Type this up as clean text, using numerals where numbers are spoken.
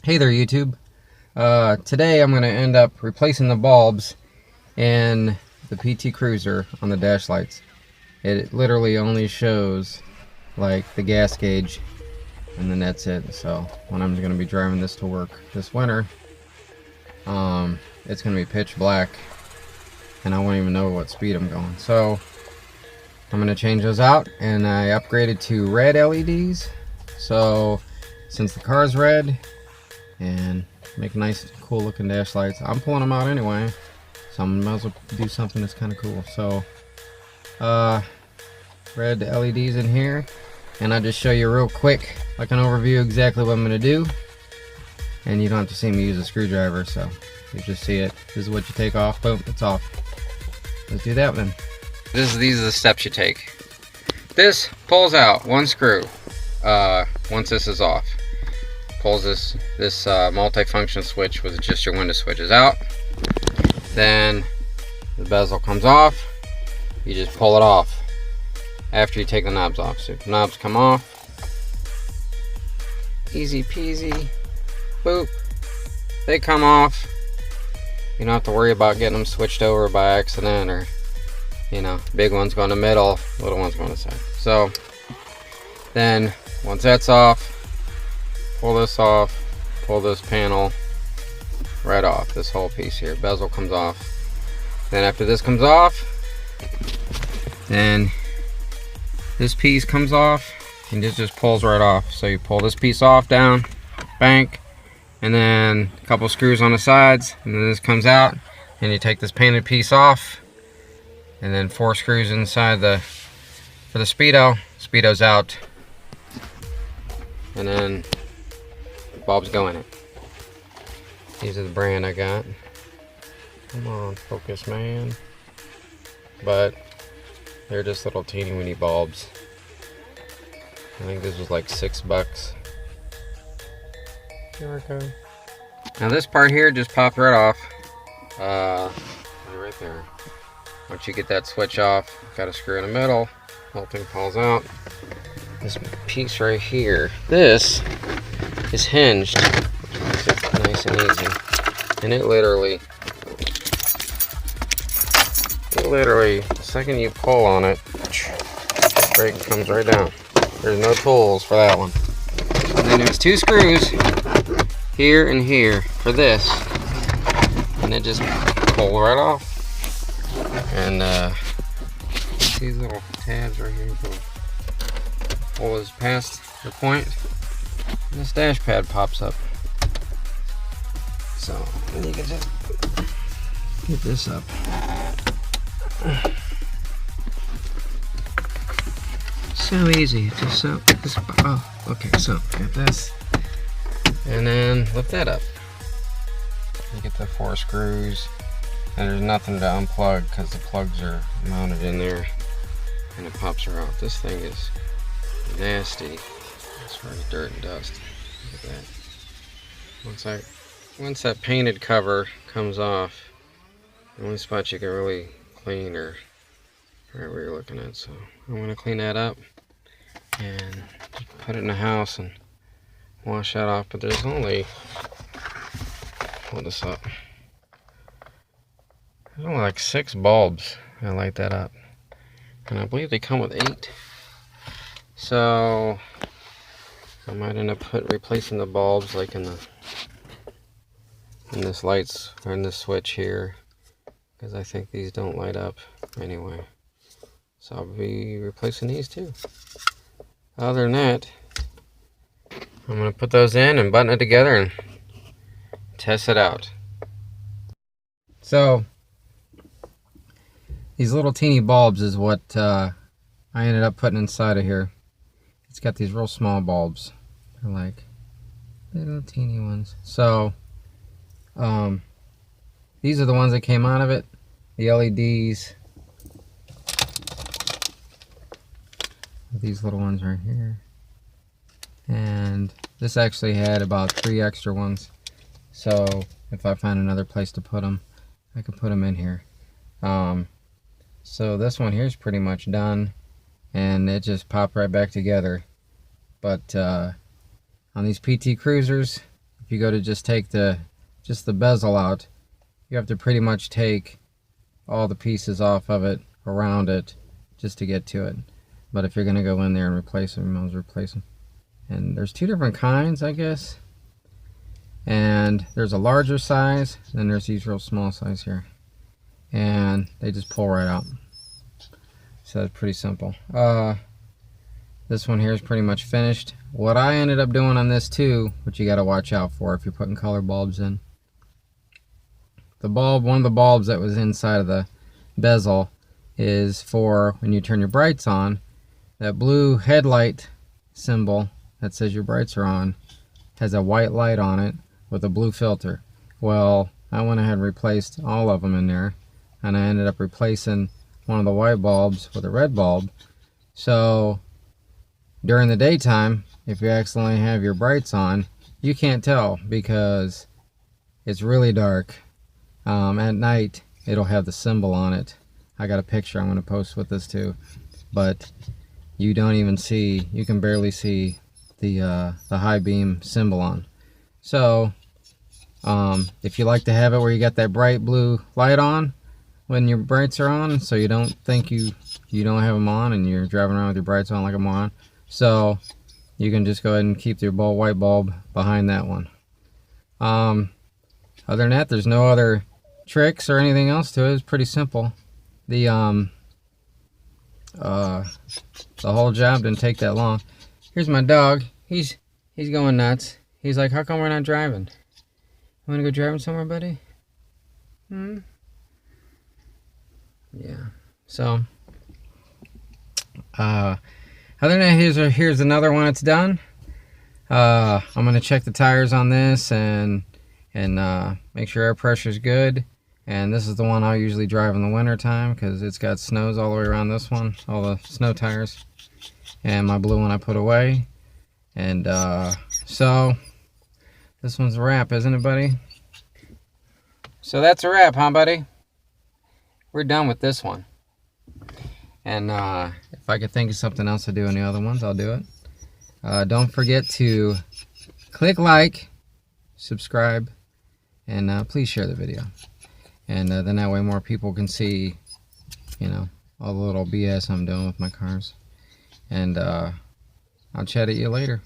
Hey there, YouTube. Today I'm going to end up replacing the bulbs in the PT Cruiser on the dash lights. It literally only shows like the gas gauge and then that's it. So when I'm going to be driving this to work this winter, it's going to be pitch black and I won't even know what speed I'm going. So I'm going to change those out, and I upgraded to red LEDs. So since the car's red, and make nice cool looking dash lights, I'm pulling them out anyway, so I might as well do something that's kind of cool. So red LEDs in here, and I'll just show you real quick like an overview exactly what I'm going to do, and you don't have to see me use a screwdriver, so you just see it. This is what you take off, boom, it's off. Let's do that then. These are the steps you take. This pulls out one screw once this is off. Pulls this multi-function switch with just your window switches out. Then the bezel comes off. You just pull it off after you take the knobs off. So the knobs come off. Easy peasy. Boop. They come off. You don't have to worry about getting them switched over by accident, or big ones go in the middle, little ones go on the side. So then once that's off, pull this off, pull this panel right off, this whole piece here, bezel comes off. Then after this comes off, then this piece comes off and it just pulls right off. So you pull this piece off, down, bank, and then a couple screws on the sides, and then this comes out, and you take this painted piece off, and then 4 screws inside for the speedo's out, and then bulbs go in it. These are the brand I got. Come on, focus, man. But they're just little teeny weeny bulbs. I think this was like $6. There we go. Now this part here just popped right off. Right there. Once you get that switch off, got a screw in the middle, whole thing falls out. This piece right here, this is hinged. Makes it nice and easy. And it literally, the second you pull on it, the brake comes right down. There's no tools for that one. And then there's 2 screws here and here for this, and it just pull right off. And these little tabs right here, pull this past the point, and this dash pad pops up. So you can just get this up. So easy, just so this. Oh, okay. So get this, and then lift that up. You get the 4 screws, and there's nothing to unplug because the plugs are mounted in there, and it pops her out. This thing is nasty as far as dirt and dust. Look at that. Once that painted cover comes off, the only spot you can really clean are right where you're looking at. So I'm going to clean that up and just put it in the house and wash that off. But there's only, hold this up, there's only like 6 bulbs. I light that up, and I believe they come with 8. So I might end up replacing the bulbs like in this lights, or in this switch here, because I think these don't light up anyway. So I'll be replacing these too. Other than that, I'm going to put those in and button it together and test it out. So these little teeny bulbs is what I ended up putting inside of here. It's got these real small bulbs. They're like little teeny ones. So these are the ones that came out of it. The LEDs. These little ones right here. And this actually had about 3 extra ones. So if I find another place to put them, I can put them in here. So this one here is pretty much done, and it just popped right back together. But on these PT Cruisers, if you go to just take just the bezel out, you have to pretty much take all the pieces off of it, around it, just to get to it. But if you're going to go in there and replace them, you might as well replace them. And there's two different kinds, I guess. And there's a larger size, then there's these real small size here. And they just pull right out. So it's pretty simple. This one here is pretty much finished. What I ended up doing on this too, which you got to watch out for if you're putting color bulbs in. The bulb, one of the bulbs that was inside of the bezel is for when you turn your brights on. That blue headlight symbol that says your brights are on has a white light on it with a blue filter. Well, I went ahead and replaced all of them in there, and I ended up replacing one of the white bulbs with a red bulb. So during the daytime, if you accidentally have your brights on, you can't tell because it's really dark. At night, it'll have the symbol on it. I got a picture I'm going to post with this too, but you don't even see, you can barely see the high beam symbol on. So if you like to have it where you got that bright blue light on when your brights are on, so you don't think you don't have them on and you're driving around with your brights on like a moron, so you can just go ahead and keep your white bulb behind that one. Other than that, there's no other tricks or anything else to it. It's pretty simple. The whole job didn't take that long. Here's my dog. He's going nuts. He's like, how come we're not driving? You want to go driving somewhere, buddy? Yeah. So other than that, here's another one that's done. I'm gonna check the tires on this and make sure air pressure is good. And this is the one I usually drive in the winter time because it's got snows all the way around this one, all the snow tires. And my blue one I put away. And so this one's a wrap, isn't it, buddy? So that's a wrap, huh, buddy? We're done with this one. And if I could think of something else to do in the other ones, I'll do it. Don't forget to click like, subscribe, and please share the video. And then that way more people can see, you know, all the little BS I'm doing with my cars. And I'll chat at you later.